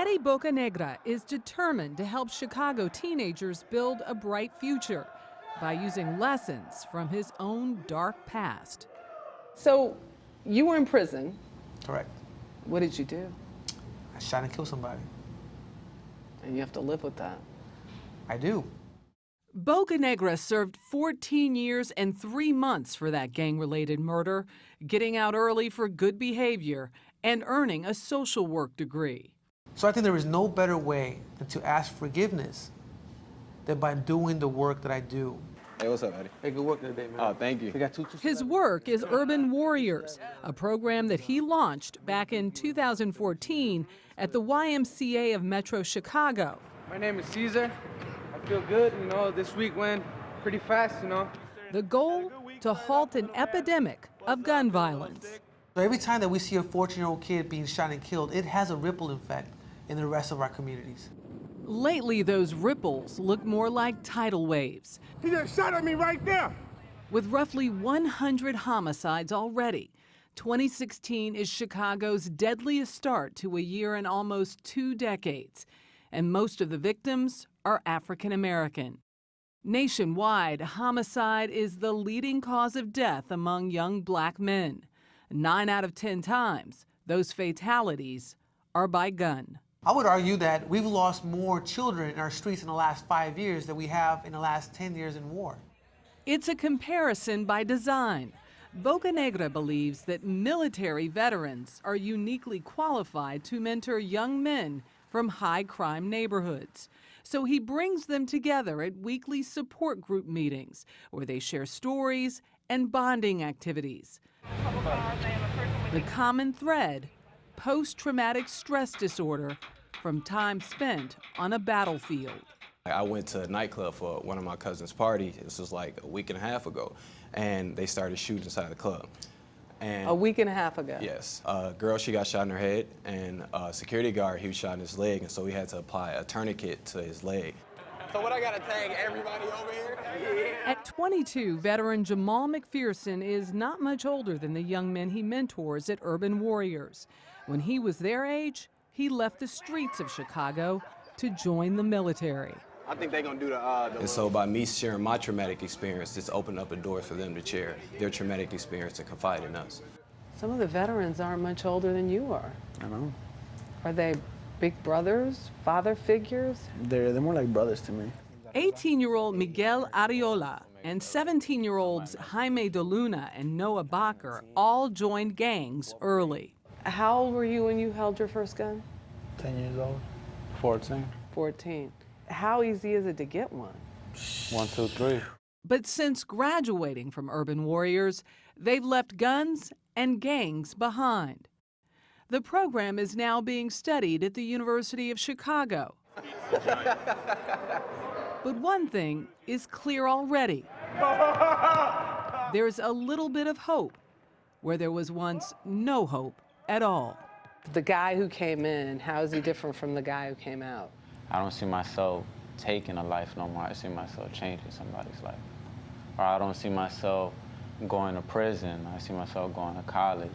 Eddie Bocanegra is determined to help Chicago teenagers build a bright future by using lessons from his own dark past. So, you were in prison. Correct. What did you do? I shot and killed somebody. And you have to live with that. I do. Bocanegra served 14 years and 3 months for that gang-related murder, getting out early for good behavior and earning a social work degree. So I think there is no better way than to ask forgiveness than by doing the work that I do. Hey, what's up, Eddie? Hey, good work today, man. Oh, thank you. We got two His work is Urban Warriors, a program that he launched back in 2014 at the YMCA of Metro Chicago. My name is Caesar. I feel good, this week went pretty fast, The goal? To halt an epidemic of gun violence. So every time that we see a 14-year-old kid being shot and killed, it has a ripple effect in the rest of our communities. Lately, those ripples look more like tidal waves. He just shot at me right there. With roughly 100 homicides already, 2016 is Chicago's deadliest start to a year in almost 2 decades, and most of the victims are African American. Nationwide, homicide is the leading cause of death among young black men. 9 out of 10 times, those fatalities are by gun. I would argue that we've lost more children in our streets in the last 5 years than we have in the last 10 years in war. It's a comparison by design. Bocanegra believes that military veterans are uniquely qualified to mentor young men from high-crime neighborhoods. So he brings them together at weekly support group meetings where they share stories and bonding activities. The common thread, post-traumatic stress disorder from time spent on a battlefield. I went to a nightclub for one of my cousin's parties. This was like a week and a half ago, and they started shooting inside the club. And a week and a half ago? Yes. A girl, she got shot in her head, and a security guard, he was shot in his leg, and so we had to apply a tourniquet to his leg. So what, I gotta tag everybody over here? Yeah. At 22, veteran Jamal McPherson is not much older than the young men he mentors at Urban Warriors. When he was their age, he left the streets of Chicago to join the military. I think they're gonna do the And so by me sharing my traumatic experience, it's opened up a door for them to share their traumatic experience and confide in us. Some of the veterans aren't much older than you are. I know. Are they big brothers, father figures? They're more like brothers to me. 18-year-old Miguel Ariola and 17-year-olds Jaime De Luna and Noah Bacher all joined gangs early. How old were you when you held your first gun? 10 years old. 14. 14. How easy is it to get one? 1, 2, 3. But since graduating from Urban Warriors, they've left guns and gangs behind. The program is now being studied at the University of Chicago. But one thing is clear already. There's a little bit of hope where there was once no hope at all. The guy who came in, how is he different from the guy who came out? I don't see myself taking a life no more. I see myself changing somebody's life. Or I don't see myself going to prison. I see myself going to college.